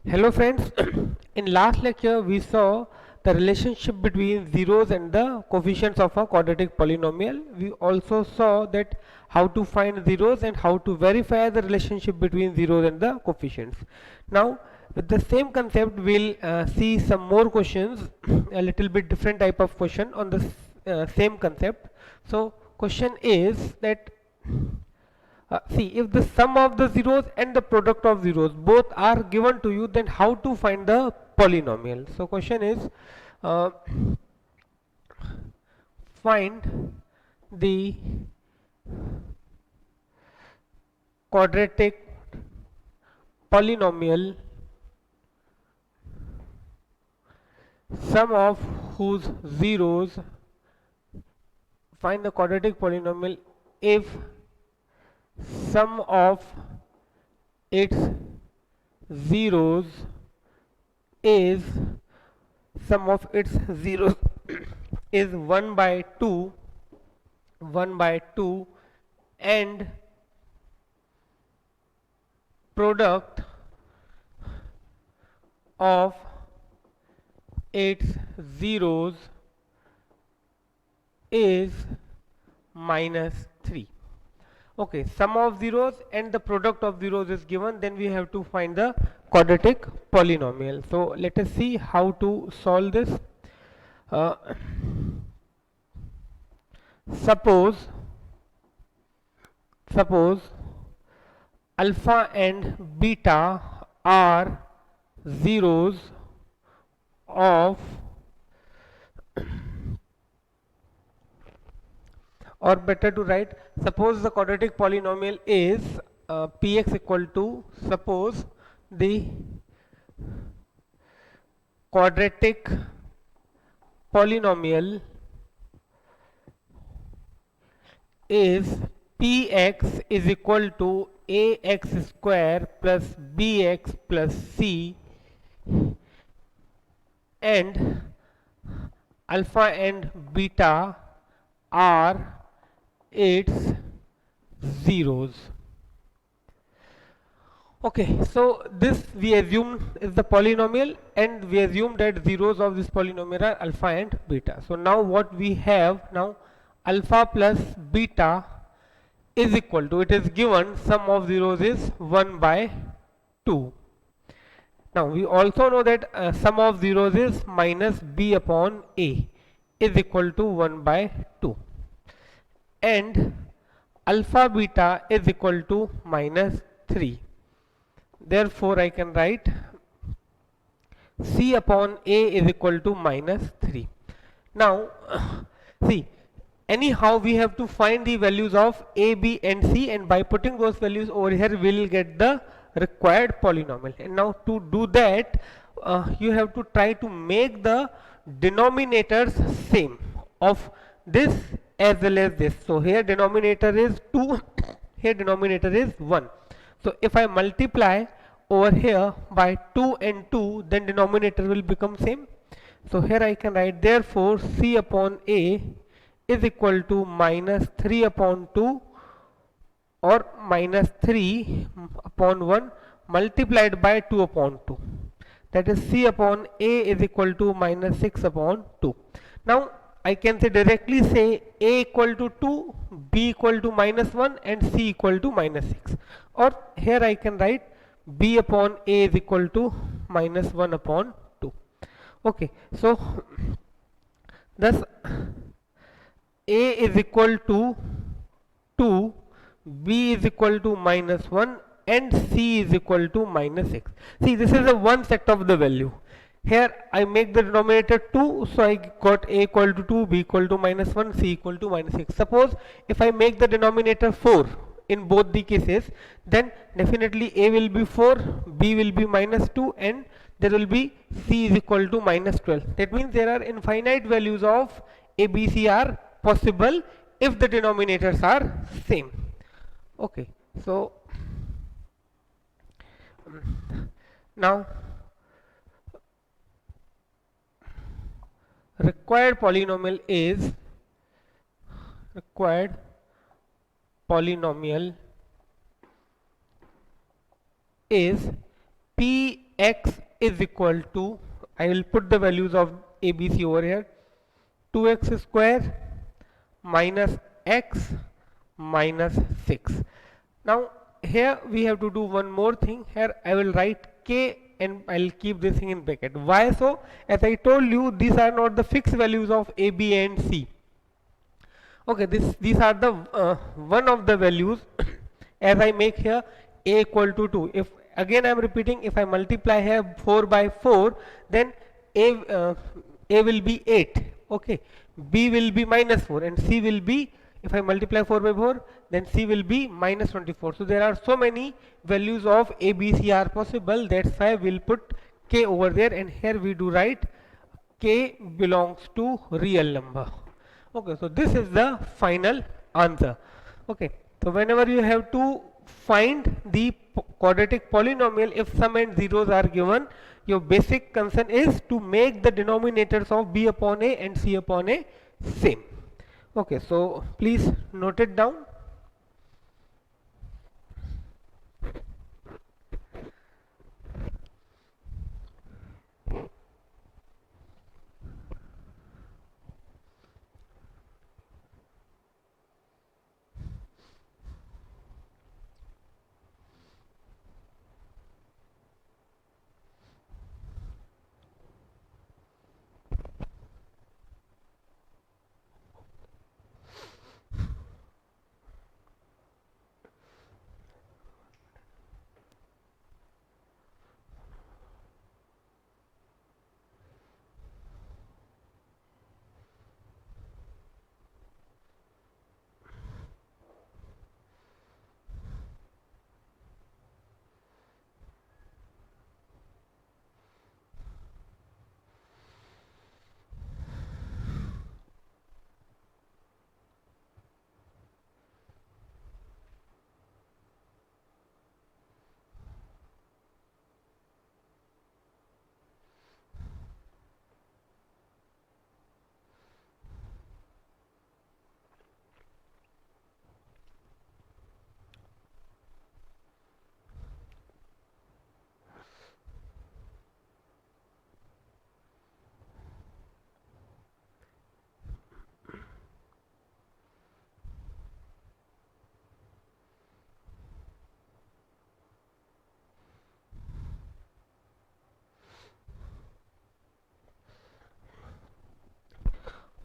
Hello friends, in last lecture we saw the relationship between zeros and the coefficients of a quadratic polynomial. We also saw that how to find zeros and how to verify the relationship between zeros and the coefficients. Now with the same concept we'll see some more questions, a little bit different type of question on the same concept. So question is that see, if the sum of the zeros and the product of zeros both are given to you, then how to find the polynomial? So question is, uh, find the quadratic polynomial sum of whose zeros, find the quadratic polynomial if sum of its zeros is sum of its zeros is 1 by 2 and product of its zeros is -3. Okay, sum of zeros and the product of zeros is given, then we have to find the quadratic polynomial. So let us see how to solve this. uh, suppose alpha and beta are zeros of, or better to write, suppose the quadratic polynomial is px equal to, suppose the quadratic polynomial is px is equal to ax square plus bx plus c, and alpha and beta are its zeros. Okay, so this we assume is the polynomial, and we assume that zeros of this polynomial are alpha and beta. So now what we have now, alpha plus beta is equal to, it is given sum of zeros is 1 by 2. Now we also know that sum of zeros is minus b upon a is equal to 1 by 2, and alpha beta is equal to -3. Therefore I can write c upon a is equal to -3. Now see, anyhow we have to find the values of a, b and c, and by putting those values over here we will get the required polynomial. And now to do that, you have to try to make the denominators same of this as well as this. So here denominator is 2, here denominator is 1. So if I multiply over here by 2 and 2, then denominator will become same. So here I can write, therefore c upon a is equal to -3 upon 2, or -3 upon 1 multiplied by 2 upon 2. That is c upon a is equal to -6 upon 2. Now I can say directly say a equal to 2, b equal to -1 and c equal to -6. Or here I can write b upon a is equal to -1 upon 2. Okay, so thus a is equal to 2, b is equal to -1 and c is equal to -6. See, this is a one set of the value. Here I make the denominator 2, so I got a equal to 2, b equal to -1, c equal to -6. Suppose if I make the denominator 4 in both the cases, then definitely a will be 4, b will be -2, and there will be c is equal to -12. That means there are infinite values of a, b, c are possible if the denominators are same. Okay, so now required polynomial is p Bx is equal to, I will put the values of ABC over here, 2x square minus x minus 6. Now here we have to do one more thing. Here I will write k and I'll keep this thing in bracket. Why so? As I told you, these are not the fixed values of a, b and c. Okay, these are the one of the values as I make here a equal to 2. If again I am repeating, if I multiply here 4 by 4, then a will be 8. Okay, b will be minus 4, and c will be, if I multiply 4 by 4, then c will be minus 24. So there are so many values of a, b, c are possible. That's why we'll put k over there, and here we do write k belongs to real number. Okay, so this is the final answer. Okay, so whenever you have to find the quadratic polynomial, if sum and zeros are given, your basic concern is to make the denominators of b upon a and c upon a same. Okay, so please note it down.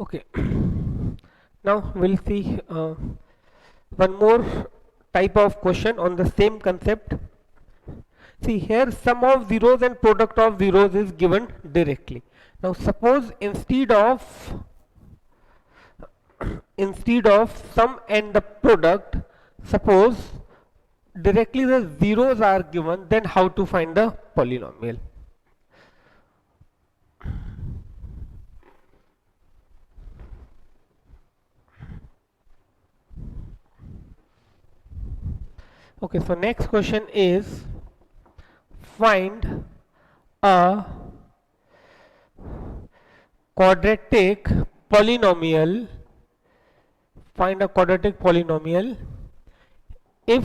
Okay, now we'll see one more type of question on the same concept. See here, sum of zeros and product of zeros is given directly. Now suppose instead of sum and the product, suppose directly the zeros are given, then how to find the polynomial? Okay, so next question is, find a quadratic polynomial, find a quadratic polynomial if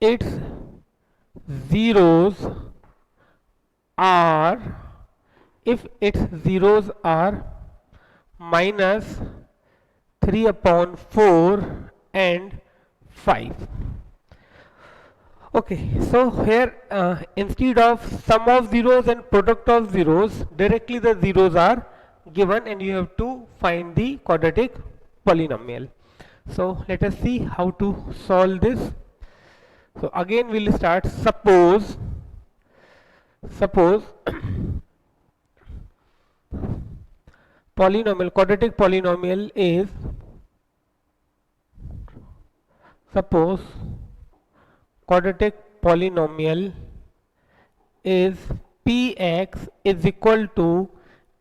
its zeros are minus 3 upon 4 and 5. Okay, so here instead of sum of zeros and product of zeros, directly the zeros are given and you have to find the quadratic polynomial. So let us see how to solve this. So again we'll start. Suppose polynomial, quadratic polynomial is, suppose quadratic polynomial is px is equal to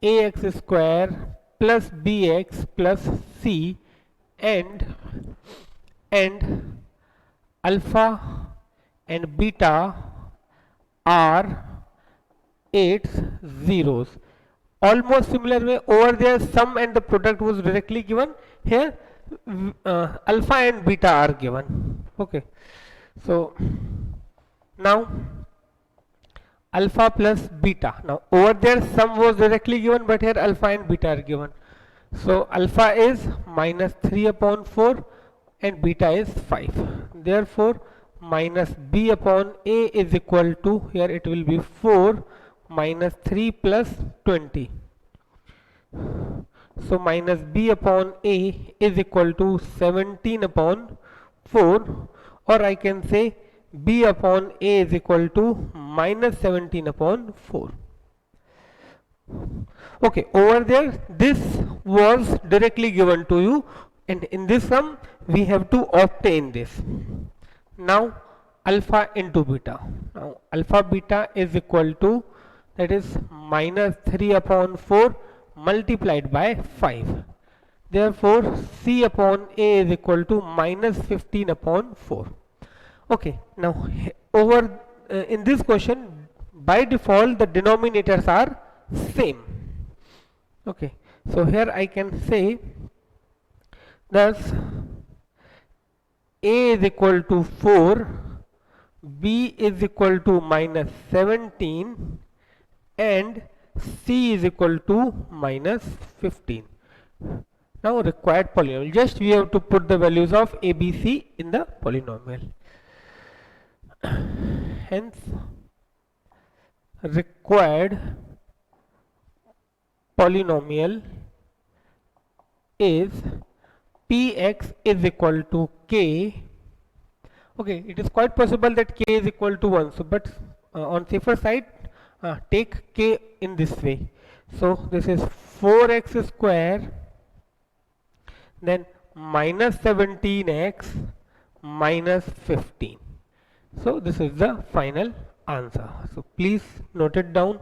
ax square plus bx plus c and alpha and beta are its zeros. Almost similar way, over there sum and the product was directly given, here alpha and beta are given. Okay, so Now alpha plus beta. Now over there sum was directly given, but here alpha and beta are given. So alpha is minus 3 upon 4 and beta is 5. Therefore minus b upon a is equal to, here it will be 4 minus 3 plus 20. So minus b upon a is equal to 17 upon 4, or I can say b upon a is equal to minus 17 upon 4. Okay, over there this was directly given to you, and in this sum we have to obtain this. Now alpha into beta. Now alpha beta is equal to, that is minus 3 upon 4 multiplied by 5. Therefore c upon a is equal to minus 15 upon 4. Okay, now over in this question by default the denominators are same. Okay, so here I can say thus a is equal to 4, b is equal to minus 17 and c is equal to minus 15. Now required polynomial, just we have to put the values of a, b, c in the polynomial. Hence required polynomial is px is equal to k. Okay, it is quite possible that k is equal to 1, so but on safer side take k in this way. So this is 4x square, then minus 17x minus 15. So this is the final answer. So please note it down.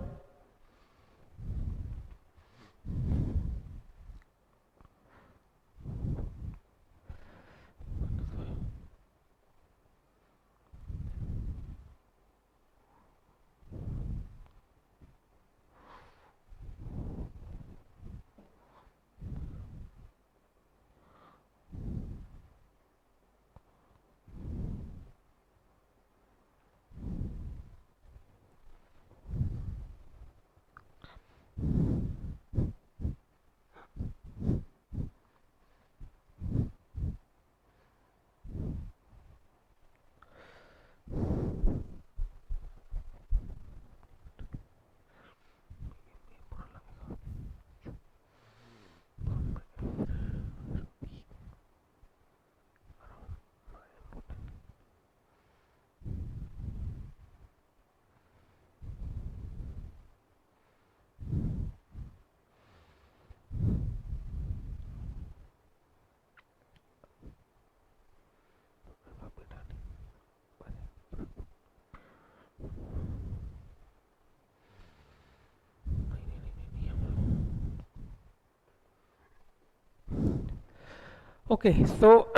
Okay, so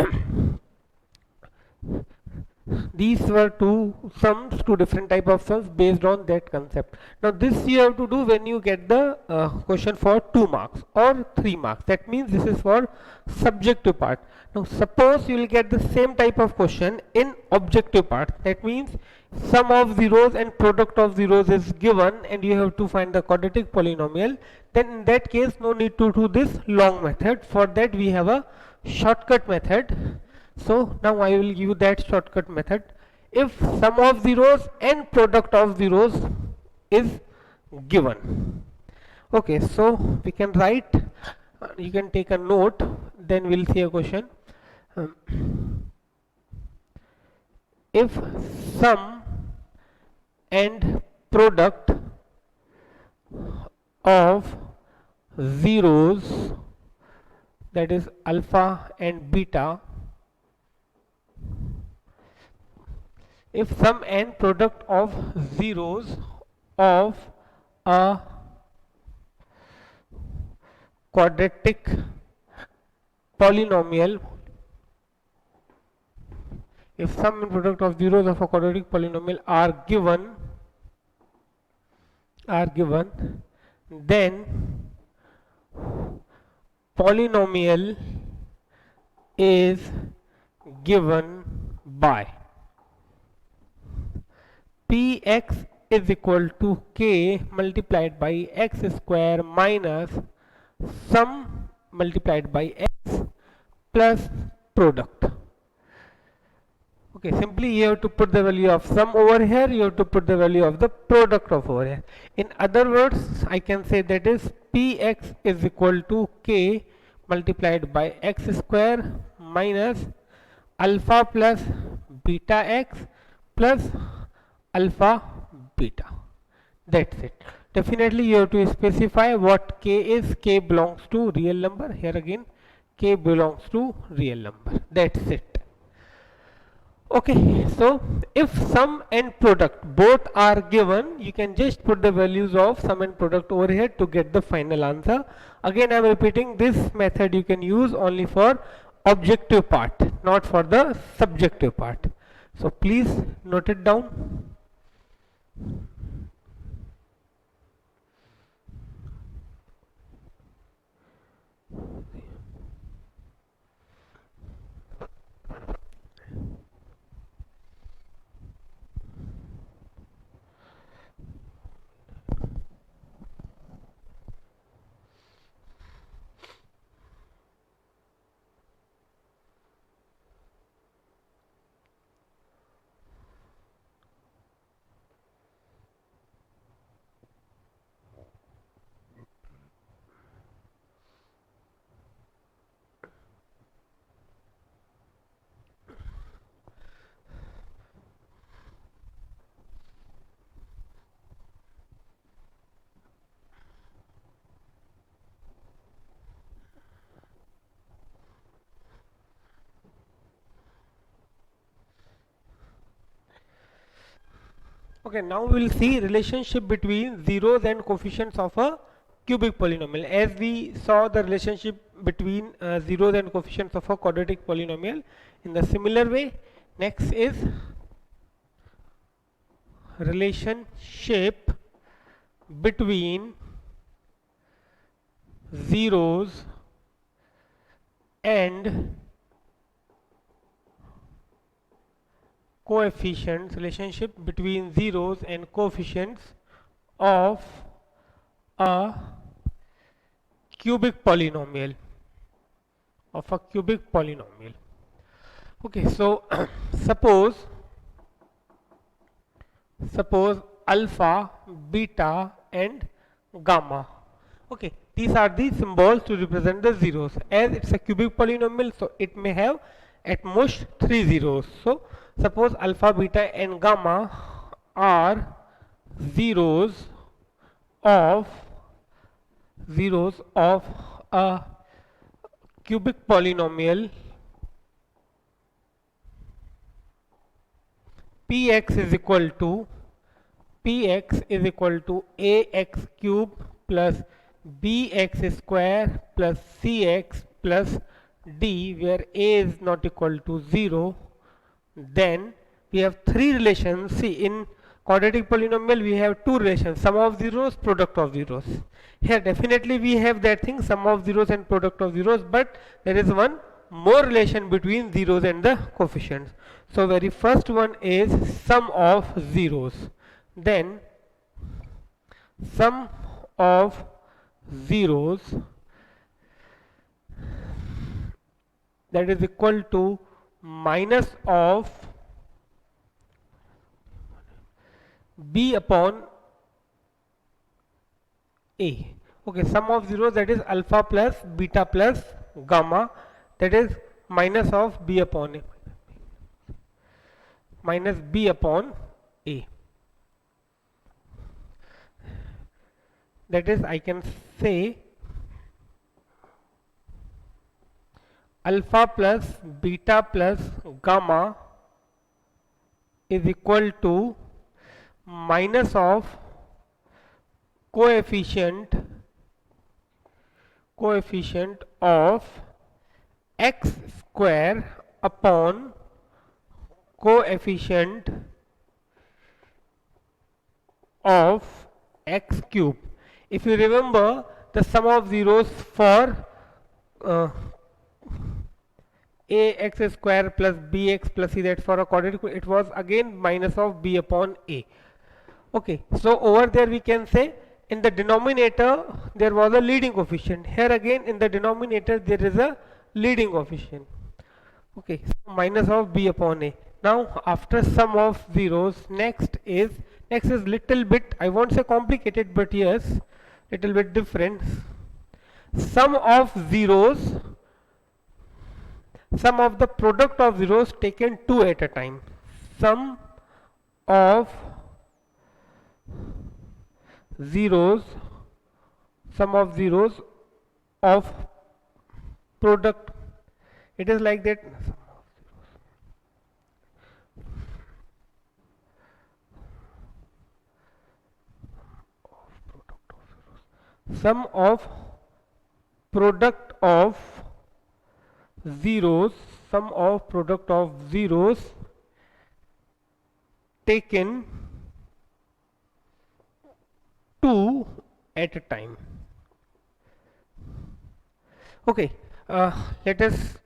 these were two sums, two different type of sums based on that concept. Now this you have to do when you get the question for 2 marks or 3 marks. That means this is for subjective part. Now suppose you will get the same type of question in objective part. That means sum of zeros and product of zeros is given and you have to find the quadratic polynomial. Then in that case no need to do this long method. For that we have a shortcut method. So now I will give you that shortcut method. If sum of zeros and product of zeros is given. Okay, so we can write, you can take a note, then we'll see a question. If sum and product of zeros, that is alpha and beta, if sum and product of zeros of a quadratic polynomial, if sum and product of zeros of a quadratic polynomial are given, then polynomial is given by. Px is equal to k multiplied by x square minus sum multiplied by x plus product. Okay, simply you have to put the value of sum over here, you have to put the value of the product of over here. In other words, I can say that is Px is equal to k multiplied by x square minus alpha plus beta x plus alpha beta. That's it. Definitely you have to specify what k is. K belongs to real number. Here again k belongs to real number. That's it. Okay, so if sum and product both are given, you can just put the values of sum and product over here to get the final answer. Again, I am repeating, this method you can use only for objective part, not for the subjective part. So please note it down. Okay, now we will see relationship between zeros and coefficients of a cubic polynomial. As we saw the relationship between zeros and coefficients of a quadratic polynomial, in the similar way, next is relationship between zeros and coefficients, relationship between zeros and coefficients of a cubic polynomial, okay, so suppose alpha, beta and gamma. Okay, these are the symbols to represent the zeros. As it's a cubic polynomial, so it may have at most 3 zeros. So suppose alpha, beta and gamma are zeros of a cubic polynomial. Px is equal to ax cube plus bx square plus cx plus d, where a is not equal to 0. Then we have three relations. See, in quadratic polynomial we have two relations: sum of zeros, product of zeros. Here definitely we have that thing, sum of zeros and product of zeros, but there is one more relation between zeros and the coefficients. So very first one is sum of zeros, then sum of zeros, that is equal to minus of b upon a. Okay, sum of zeros, that is alpha plus beta plus gamma, that is minus of b upon a, minus b upon a. That is, I can say alpha plus beta plus gamma is equal to minus of coefficient of x square upon coefficient of x cube. If you remember, the sum of zeros for ax square plus bx plus c, that's for a quadratic, it was again minus of b upon a. Okay, so over there we can say in the denominator there was a leading coefficient. Here again in the denominator there is a leading coefficient. Okay, so minus of b upon a. Now after sum of zeros, next is little bit, I won't say complicated, but yes, little bit different. Sum of zeros, sum of the product of zeros taken two at a time. Sum of zeros, sum of zeros of product, it is like that. Sum of product of zeros, sum of product of zeros taken two at a time. Okay, let us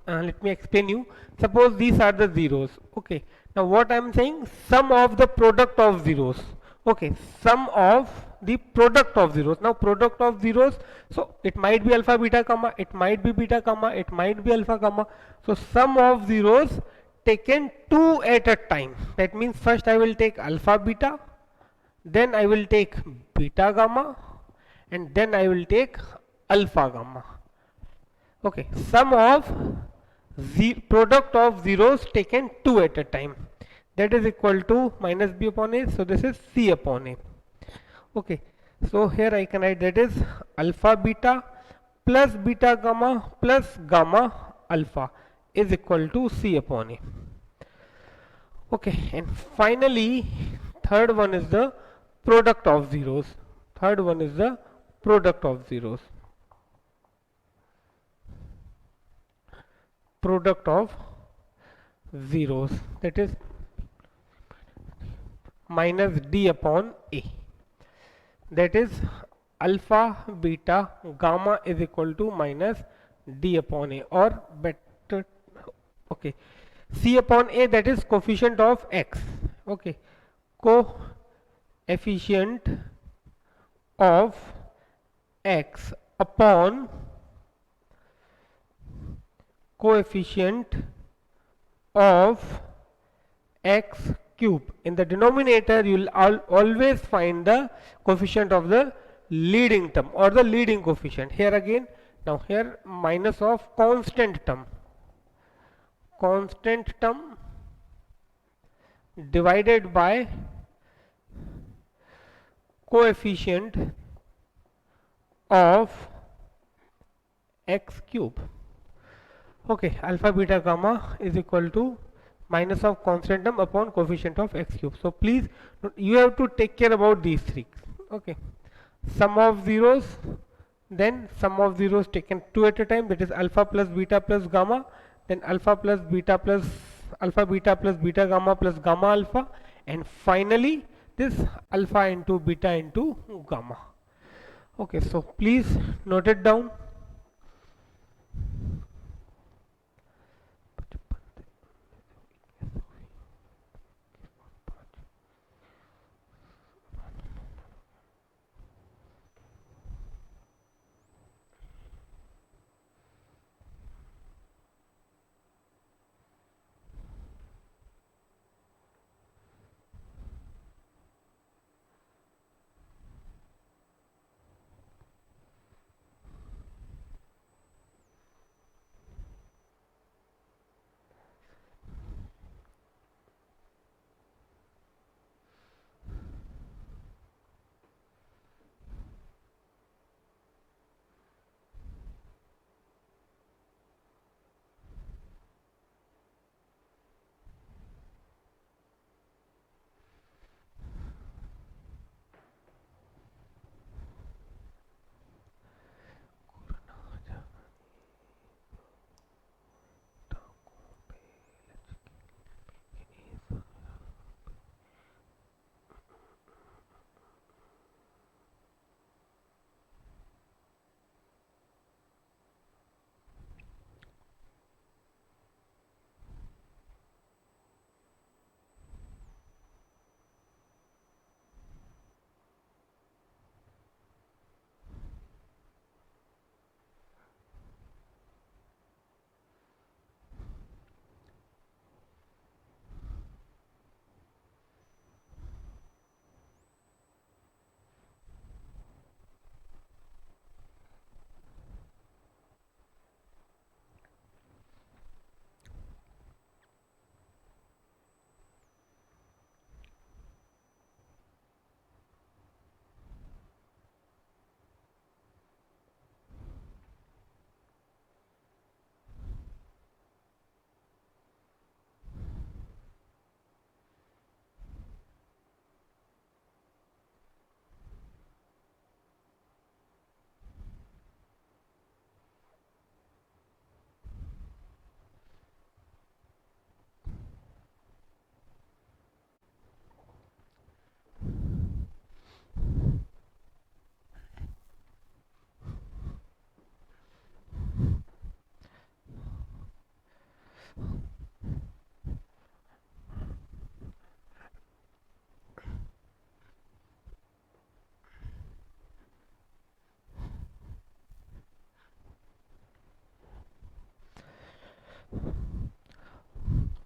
let me explain you. Suppose these are the zeros. Okay, now what I am saying, sum of the product of zeros. Okay, sum of the product of zeros. Now product of zeros, so it might be alpha beta comma, it might be beta comma, it might be alpha comma. So sum of zeros taken two at a time. That means first I will take alpha beta, then I will take beta gamma, and then I will take alpha gamma. Okay, sum of product of zeros taken two at a time, that is equal to minus b upon a, so this is c upon a. Okay, so here I can write that is alpha beta plus beta gamma plus gamma alpha is equal to c upon a. Okay, and finally third one is the product of zeros. Third one is the product of zeros. Product of zeros, that is minus d upon a, that is alpha beta gamma is equal to minus d upon a, or better, okay, c upon a, that is coefficient of x. Okay, coefficient of x upon coefficient of x cube. In the denominator you will always find the coefficient of the leading term or the leading coefficient. Here again, now here minus of constant term divided by coefficient of x cube. Okay, alpha beta gamma is equal to minus of constant term upon coefficient of x cube. So please, you have to take care about these three. Okay, sum of zeros, then sum of zeros taken two at a time, that is alpha plus beta plus gamma, then alpha plus beta plus alpha beta plus beta gamma plus gamma alpha, and finally this alpha into beta into gamma. Okay, so please note it down.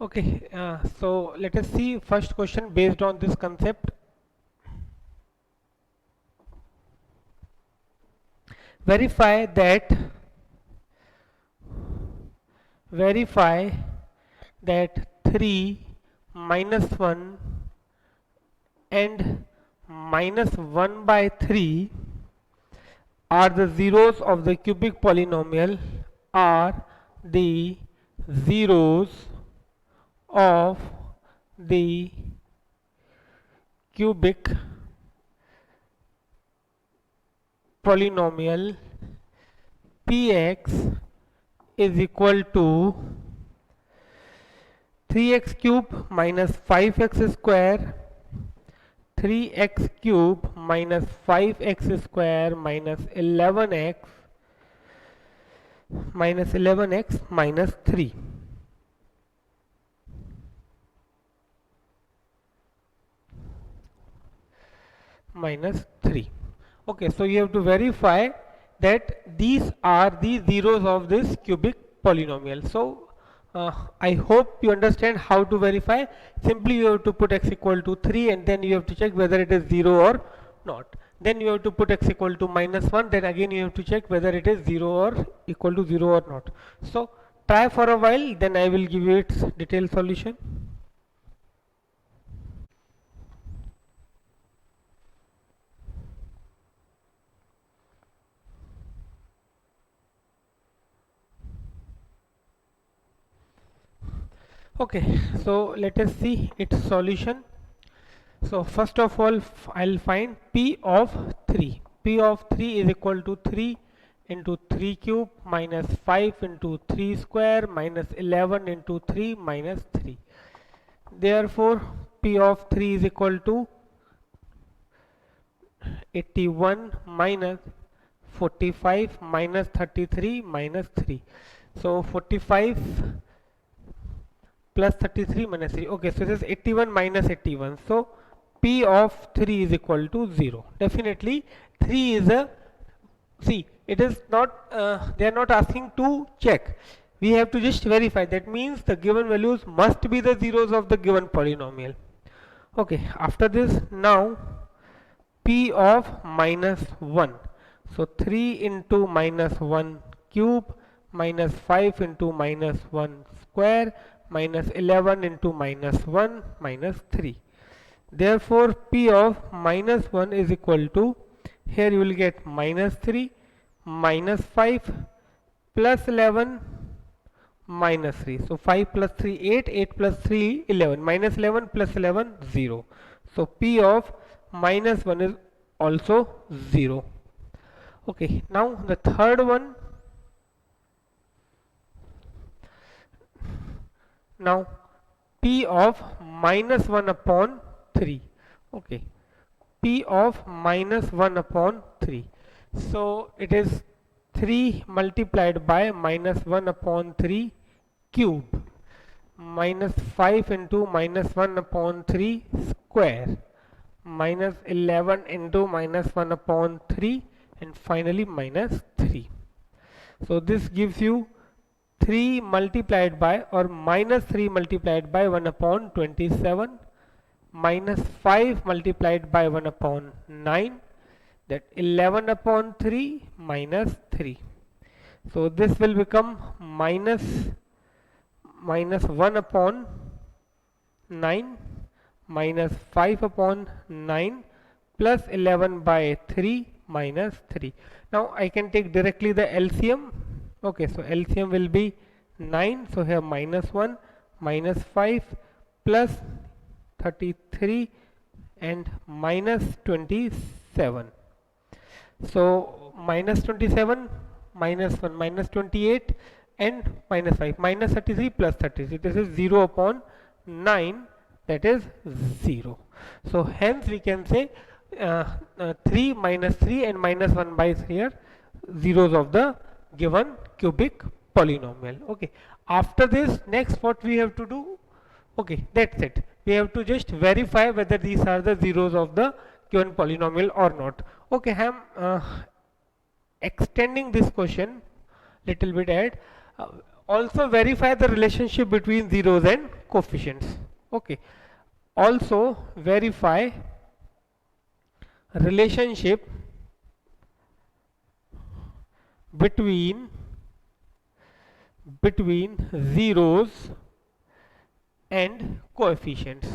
Okay, so let us see first question based on this concept. Verify that verify that 3 minus 1 and minus 1 by 3 are the zeros of the cubic polynomial, are the zeros of the cubic polynomial px is equal to 3x cube minus 5x square, 3x cube minus 5x square minus 11x minus 3. Minus 3. Okay, so you have to verify that these are the zeros of this cubic polynomial. So I hope you understand how to verify. Simply you have to put x equal to 3 and then you have to check whether it is 0 or not. Then you have to put x equal to minus 1, then again you have to check whether it is 0 or equal to 0 or not. So try for a while, then I will give you its detailed solution. Okay, so let us see its solution. So first of all, I'll find P of 3. P of 3 is equal to 3 into 3 cube minus 5 into 3 square minus 11 into 3 minus 3. Therefore, P of 3 is equal to 81 minus 45 minus 33 minus 3. So 45 plus 33 minus 3. Okay, so this is 81 minus 81. So P of 3 is equal to 0. Definitely 3 is a, see, it is not, they are not asking to check. We have to just verify. That means the given values must be the zeros of the given polynomial. Okay, after this, now P of minus 1. So 3 into minus 1 cube minus 5 into minus 1 square minus 11 into minus 1 minus 3. Therefore, P of minus 1 is equal to, here you will get minus 3 minus 5 plus 11 minus 3. So 5 plus 3 8, 8 plus 3 11, minus 11 plus 11 0. So P of minus 1 is also 0. Okay, now the third one. Now P of minus 1 upon 3. Okay, P of minus 1 upon 3. So it is 3 multiplied by minus 1 upon 3 cube minus 5 into minus 1 upon 3 square minus 11 into minus 1 upon 3 and finally minus 3. So this gives you 3 multiplied by, or minus 3 multiplied by 1 upon 27 minus 5 multiplied by 1 upon 9, that 11 upon 3 minus 3. So this will become minus 1 upon 9 minus 5 upon 9 plus 11 by 3 minus 3. Now I can take directly the LCM. Okay, so LCM will be 9. So here minus 1 minus 5 plus 33 and minus 27. So minus 27 minus 1 minus 28 and minus 5 minus 33 plus 33. This is 0 upon 9, that is 0. So hence we can say 3 minus 3 and minus 1 by 3 are zeros of the given cubic polynomial. Okay, after this, next what we have to do? Okay, that's it. We have to just verify whether these are the zeros of the given polynomial or not. Okay, I am extending this question little bit. Add also verify the relationship between zeros and coefficients. Okay, also verify relationship between zeros and coefficients.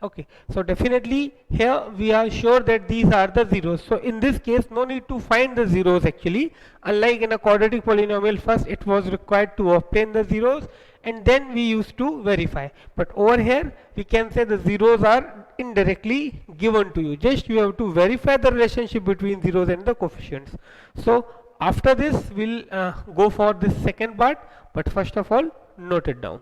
Okay, so definitely here we are sure that these are the zeros. So in this case, no need to find the zeros actually. Unlike in a quadratic polynomial, first it was required to obtain the zeros and then we used to verify. But over here, we can say the zeros are indirectly given to you. Just you have to verify the relationship between zeros and the coefficients. So after this, we'll go for this second part. But first of all, note it down.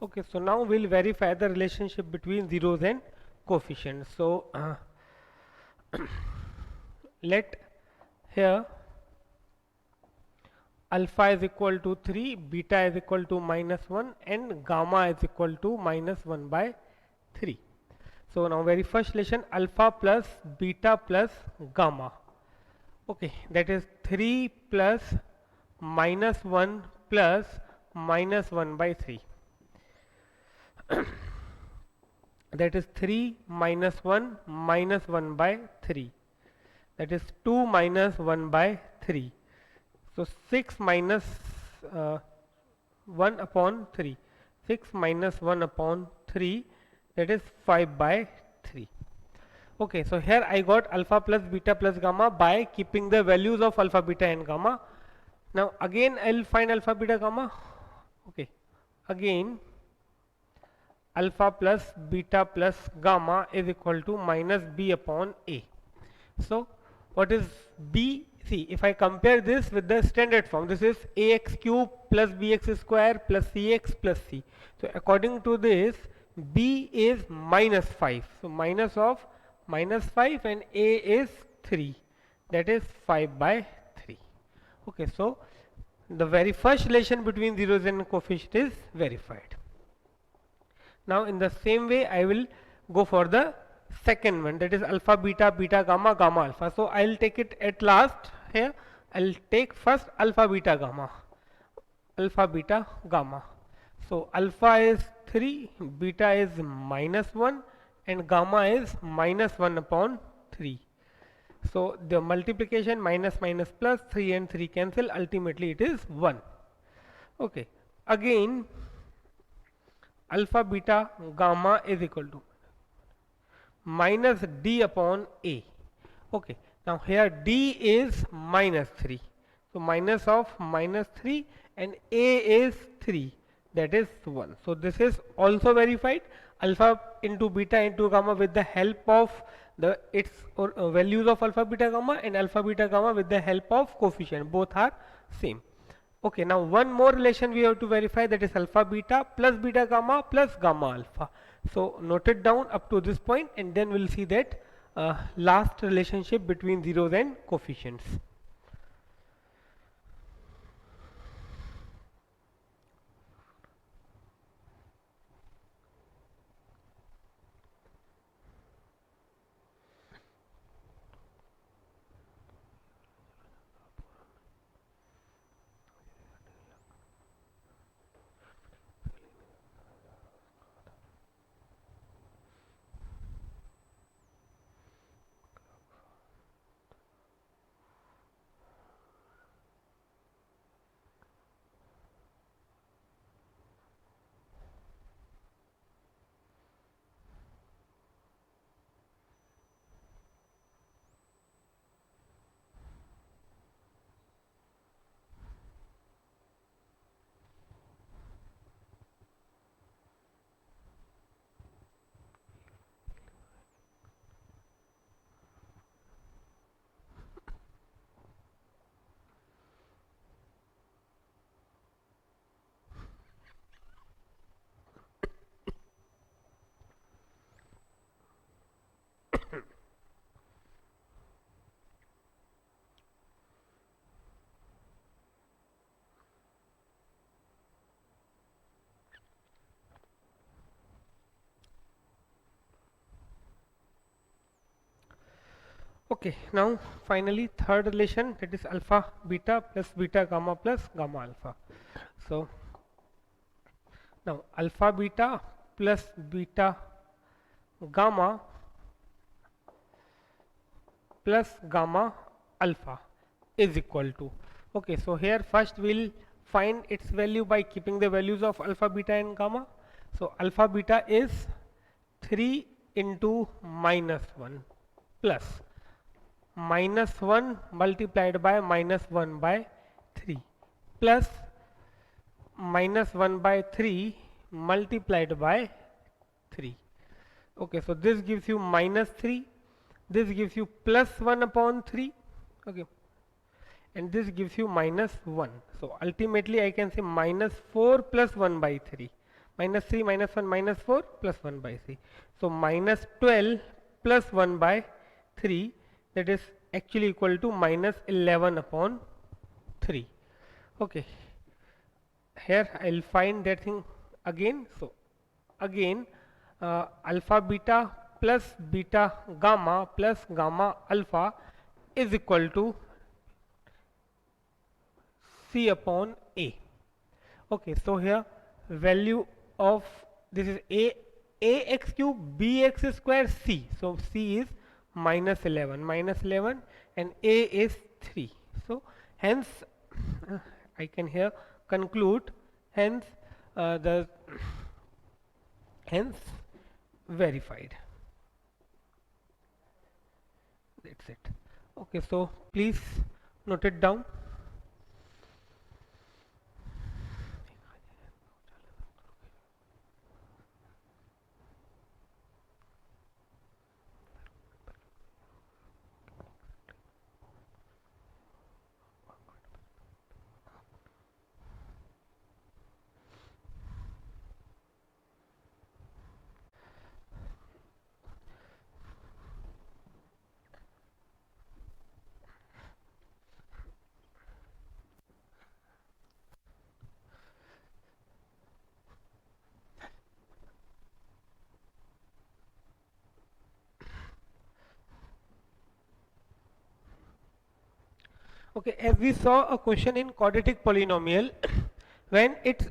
Okay, so now we'll verify the relationship between zeros and coefficients. So let here alpha is equal to 3, beta is equal to -1 and gamma is equal to -1 by 3. So now very first relation, alpha plus beta plus gamma. Okay, that is 3 plus -1 plus -1 by 3. That is 3 minus 1 minus 1 by 3. That is 2 minus 1 by 3. So 6 minus 1 upon 3. 6 minus 1 upon 3, that is 5 by 3. Okay, so here I got alpha plus beta plus gamma by keeping the values of alpha, beta and gamma. Now again I'll find alpha, beta, gamma. Okay, again alpha plus beta plus gamma is equal to minus b upon a. So what is b? See, if I compare this with the standard form, this is ax cube plus bx square plus cx plus c. So according to this, b is minus 5. So minus of minus 5 and a is 3. That is 5 by 3. Okay, so the very first relation between zeros and coefficient is verified. Now in the same way I will go for the second one, that is alpha beta, beta gamma, gamma alpha. So I will take it at last here. I will take first alpha beta gamma, alpha beta gamma. So alpha is 3, beta is -1 and gamma is -1 upon 3. So the multiplication minus minus plus, 3 and 3 cancel, ultimately it is 1. Okay, again alpha beta gamma is equal to minus d upon a. Okay, now here d is minus 3. So minus of minus 3 and a is 3, that is 1. So this is also verified, alpha into beta into gamma with the help of the values of alpha beta gamma and alpha beta gamma with the help of coefficient, both are same. Okay, now one more relation we have to verify, that is alpha beta plus beta gamma plus gamma alpha. So note it down up to this point, and then we'll see that last relationship between zeros and coefficients. Okay, now finally third relation, that is alpha beta plus beta gamma plus gamma alpha. So now alpha beta plus beta gamma plus gamma alpha is equal to, okay, so here first we'll find its value by keeping the values of alpha beta and gamma. So alpha beta is 3 into minus 1 plus minus 1 multiplied by minus 1 by 3 plus minus 1 by 3 multiplied by 3. Okay, so this gives you minus 3, this gives you plus 1 upon 3, okay, and this gives you minus 1. So ultimately I can say minus 4 plus 1 by 3. Minus 3 minus 1 minus 4 plus 1 by 3. So minus 12 plus 1 by 3, that is actually equal to minus 11 upon 3. Okay, here I'll find that thing again. So again alpha beta plus beta gamma plus gamma alpha is equal to C upon A. Okay, so here value of this is ax cube bx square c. So c is minus 11 and a is 3. So hence I can here conclude, hence the hence verified. That's it. Okay, so please note it down. Okay, as we saw a question in quadratic polynomial, when its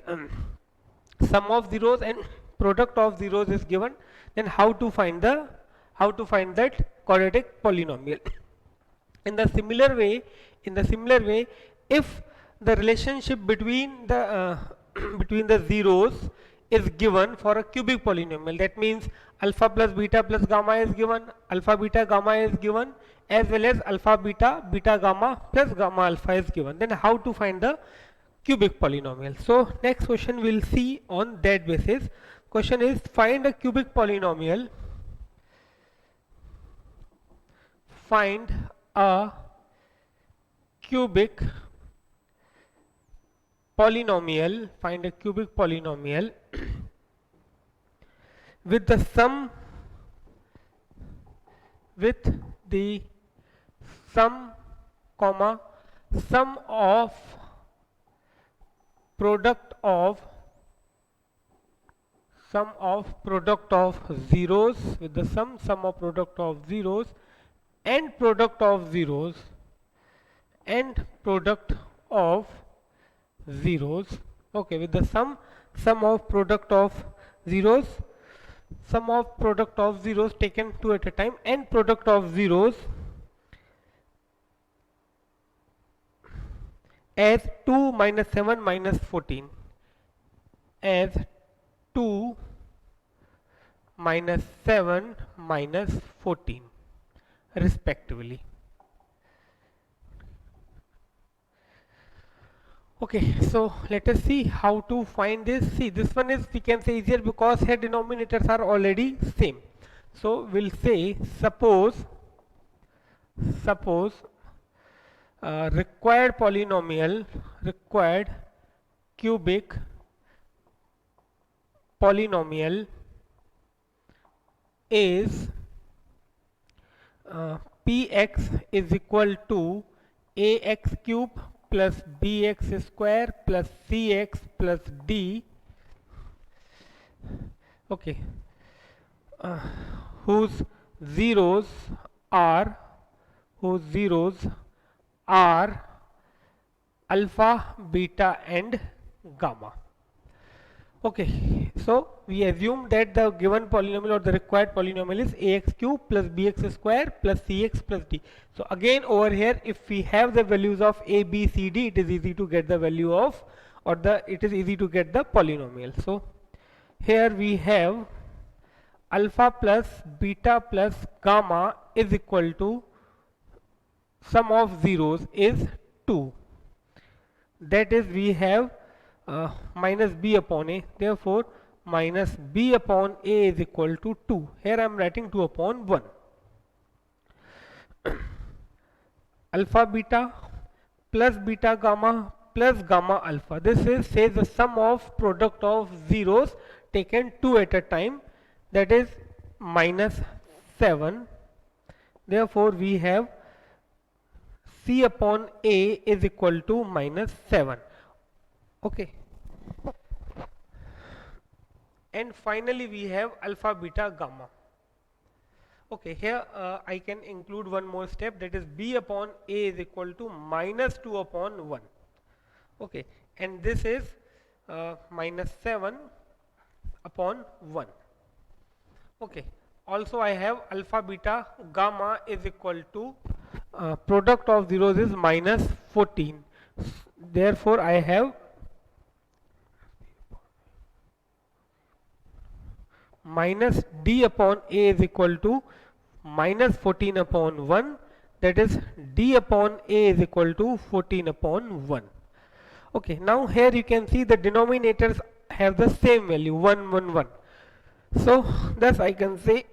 sum of zeros and product of zeros is given, then how to find that quadratic polynomial. In the similar way, if the relationship between the between the zeros is given for a cubic polynomial, that means alpha plus beta plus gamma is given, alpha beta gamma is given, as well as alpha beta beta gamma plus gamma alpha is given, then how to find the cubic polynomial. So next question we'll see on that basis. Question is, find a cubic polynomial, find a cubic polynomial, find a cubic polynomial with the sum, with the sum comma sum of product of zeros, with the sum of product of zeros and product of zeros and product of zeros. Okay, with the sum of product of zeros, sum of product of zeros taken two at a time, and product of zeros as 2 minus 7 minus 14, as 2 minus 7 minus 14 respectively. Okay, so let us see how to find this. See, this one is, we can say, easier because here denominators are already same. So we'll say suppose required cubic polynomial is px is equal to ax cube plus bx square plus cx plus d, okay, whose zeros are alpha, beta and gamma. Okay, so we assume that the given polynomial or the required polynomial is ax cube plus bx square plus cx plus d. So again over here, if we have the values of a, b, c, d, it is easy to get the value of, or it is easy to get the polynomial. So here we have alpha plus beta plus gamma is equal to sum of zeros is 2. That is, we have minus b upon a, therefore minus b upon a is equal to 2. Here I am writing 2 upon 1. Alpha beta plus beta gamma plus gamma alpha. This is, says, the sum of product of zeros taken two at a time, that is minus 7. Therefore we have c upon a is equal to minus 7. Okay, and finally we have alpha beta gamma. Okay, here I can include one more step, that is b upon a is equal to minus 2 upon 1. Okay, and this is minus 7 upon 1. Okay, also I have alpha beta gamma is equal to product of zeros is minus 14. Therefore I have minus d upon a is equal to minus 14 upon 1, that is d upon a is equal to 14 upon 1. Okay, now here you can see the denominators have the same value, 1 1 1. So thus I can say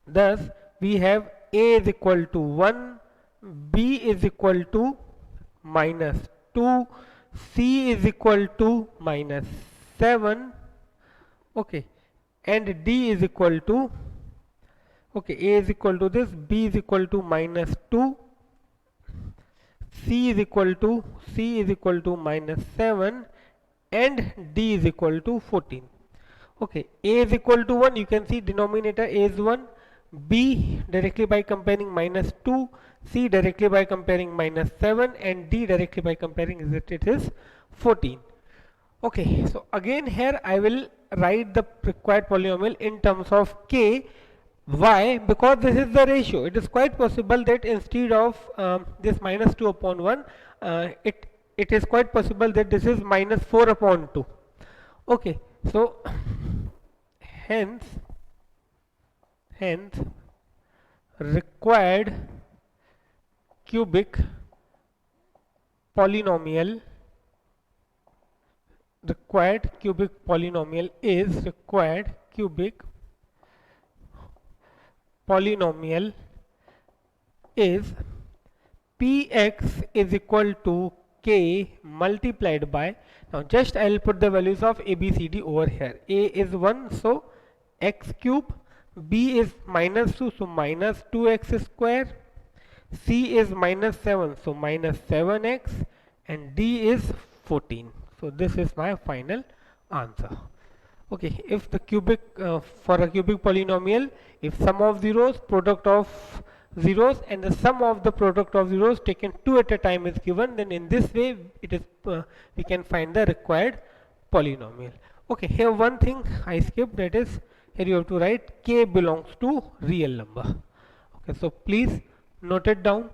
thus we have a is equal to 1, b is equal to minus 2, c is equal to minus 7, okay, and d is equal to, okay, a is equal to this, b is equal to minus 2, c is equal to minus 7, and d is equal to 14. Okay, a is equal to 1, you can see denominator a is 1, b directly by comparing minus 2, c directly by comparing minus 7, and d directly by comparing it is 14. Okay, so again here I will write the required polynomial in terms of k. Why? Because this is the ratio. It is quite possible that instead of this minus 2 upon 1, it is quite possible that this is minus 4 upon 2. Okay, so hence required cubic polynomial is px is equal to k multiplied by, now just I'll put the values of a b c d over here. A is 1, so x cube, b is minus 2, so minus 2x square, c is minus 7, so minus 7x, and d is 14. So this is my final answer. Okay, if the cubic for a cubic polynomial, if sum of zeros, product of zeros, and the sum of the product of zeros taken two at a time is given, then in this way it is we can find the required polynomial. Okay, here one thing I skipped, that is here you have to write k belongs to real number. Okay, so please note it down.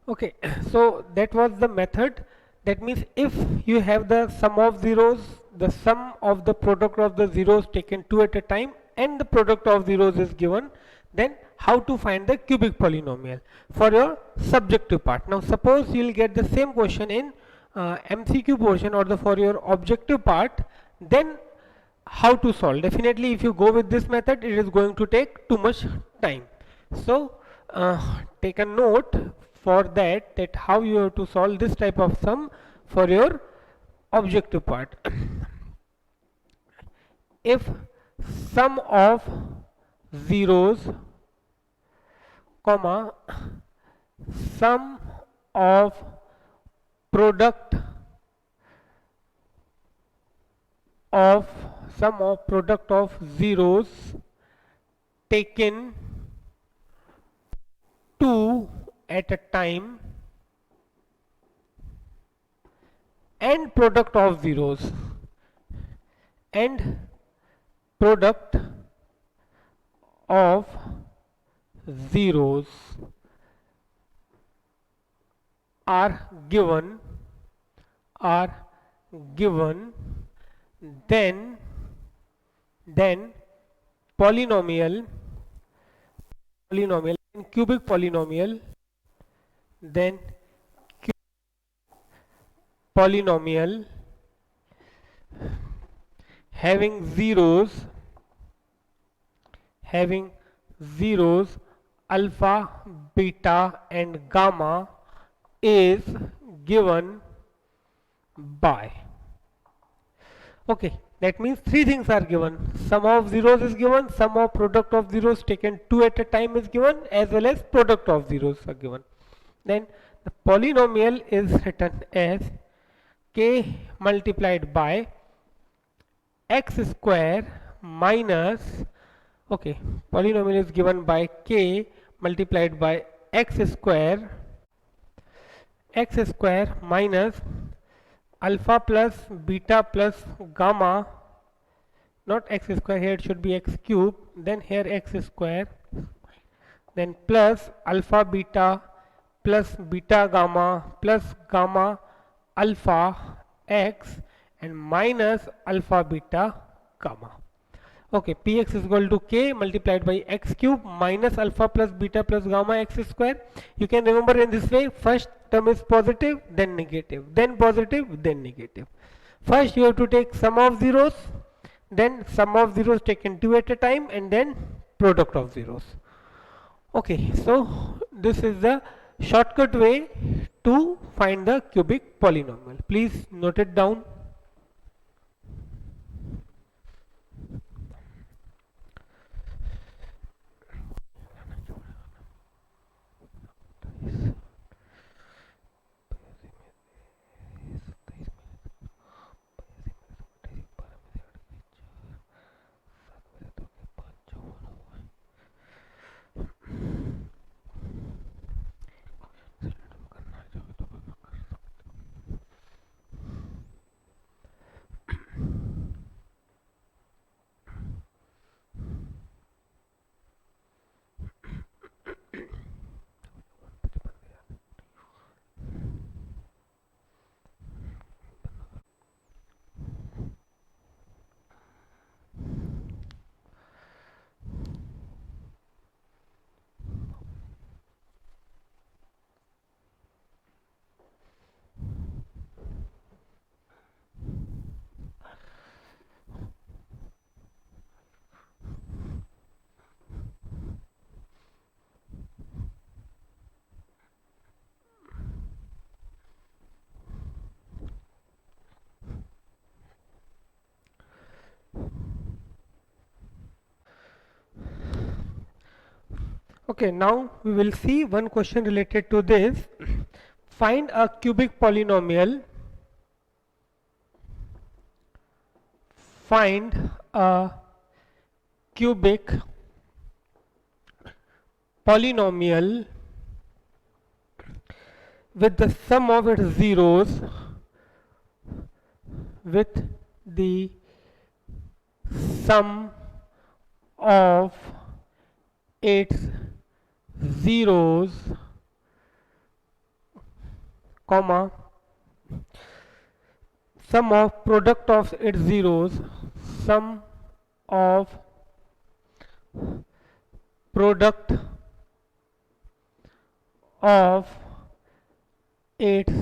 Okay, so that was the method. That means if you have the sum of zeros, the sum of the product of the zeros taken two at a time, and the product of zeros is given, then how to find the cubic polynomial for your subjective part. Now suppose you will get the same question in MCQ portion or the for your objective part, then how to solve? Definitely if you go with this method, it is going to take too much time. So take a note for that, that how you have to solve this type of sum for your objective part. If sum of zeros comma sum of product of sum of product of zeros taken two at a time and product of zeros and product of zeros are given, then polynomial and cubic polynomial, then polynomial having zeros alpha, beta and gamma is given by. Okay, that means three things are given. Sum of zeros is given, sum of product of zeros taken two at a time is given, as well as product of zeros are given. Then the polynomial is written as k multiplied by x square minus, okay, polynomial is given by k multiplied by x square minus alpha plus beta plus gamma, not x square, here it should be x cube, then here x square, then plus alpha beta plus beta gamma plus gamma alpha x and minus alpha beta gamma. Okay, px is equal to k multiplied by x cube minus alpha plus beta plus gamma x square. You can remember in this way, first term is positive, then negative, then positive, then negative. First you have to take sum of zeros, then sum of zeros taken two at a time, and then product of zeros. Okay, so this is the shortcut way to find the cubic polynomial. Please note it down. Okay, now we will see one question related to this. Find a cubic polynomial. Find a cubic polynomial with the sum of its zeros, with the sum of its zeros, comma, sum of product of its zeros, sum of product of its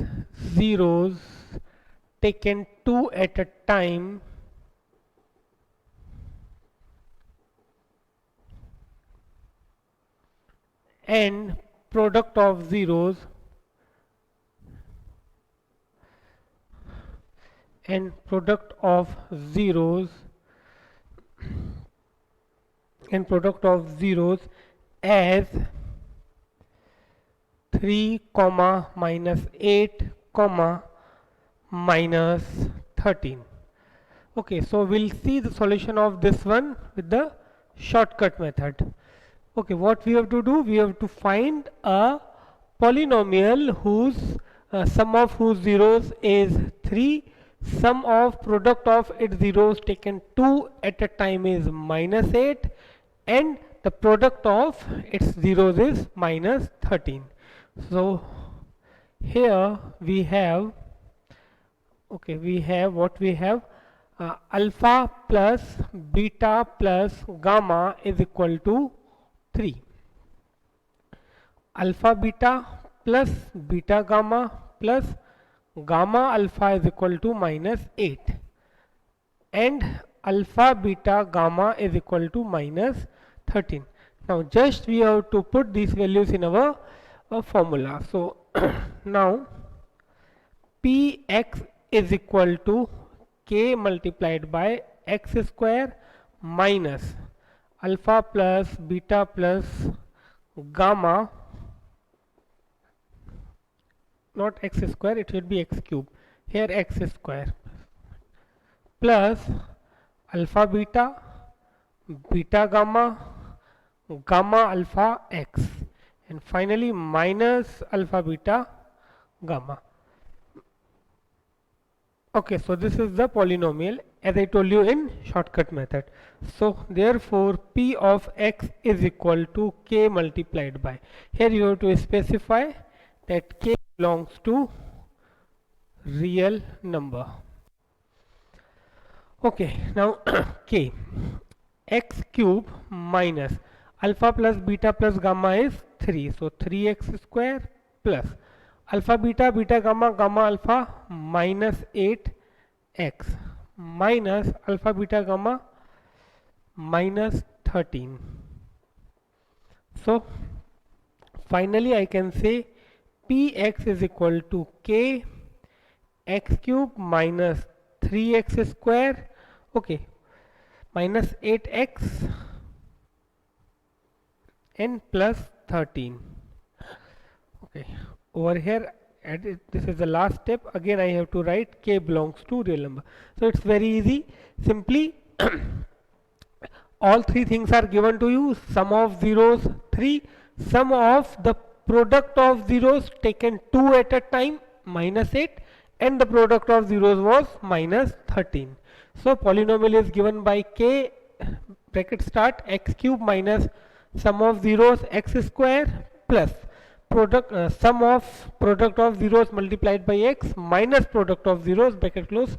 zeros taken two at a time and product of zeros and product of zeros as 3 comma minus 8 comma minus 13. Okay, so we'll see the solution of this one with the shortcut method. Okay, what we have to do, we have to find a polynomial whose sum of whose zeros is 3, sum of product of its zeros taken 2 at a time is minus 8, and the product of its zeros is minus 13. So here we have, okay, we have what we have, alpha plus beta plus gamma is equal to 3. Alpha beta plus beta gamma plus gamma alpha is equal to minus 8, and alpha beta gamma is equal to minus 13. Now just we have to put these values in our formula. So now Px is equal to k multiplied by x square minus alpha plus beta plus gamma, not x square, it should be x cube, here x square, plus alpha beta, beta gamma, gamma alpha x, and finally minus alpha beta gamma. Okay, so this is the polynomial as I told you in shortcut method. So therefore P of x is equal to k multiplied by, here you have to specify that k belongs to real number. Okay, now k, x cube minus alpha plus beta plus gamma is 3, so 3x square plus alpha beta, beta gamma, gamma alpha minus 8x minus alpha beta gamma minus 13. So finally I can say Px is equal to k x cube minus 3x square, okay, minus 8x and plus 13. Okay, over here this is the last step, again I have to write k belongs to real number. So it's very easy, simply all three things are given to you, sum of zeros 3, sum of the product of zeros taken 2 at a time minus 8, and the product of zeros was minus 13. So polynomial is given by k bracket start x cube minus sum of zeros x square plus product sum of product of zeros multiplied by x minus product of zeros bracket close,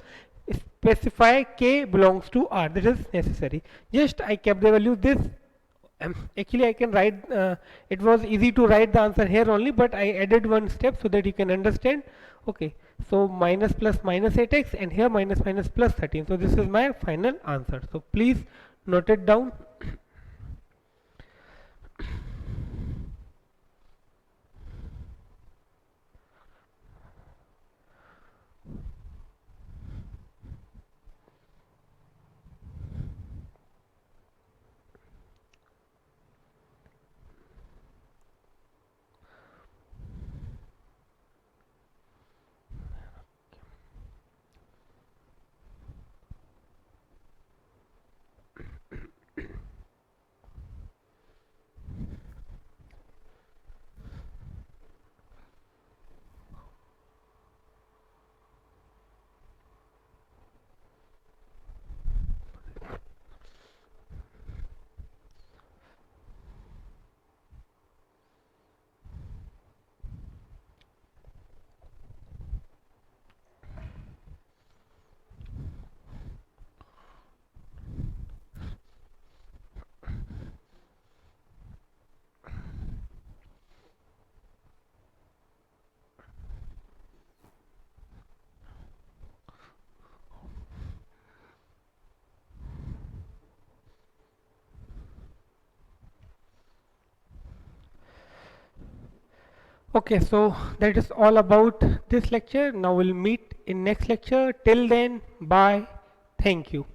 specify k belongs to R, that is necessary. Just I kept the value this, actually I can write, it was easy to write the answer here only, but I added one step so that you can understand. Okay, so minus plus minus 8x and here minus minus plus 13, so this is my final answer, so please note it down. Okay, so that is all about this lecture. Now we'll meet in next lecture. Till then, bye. Thank you.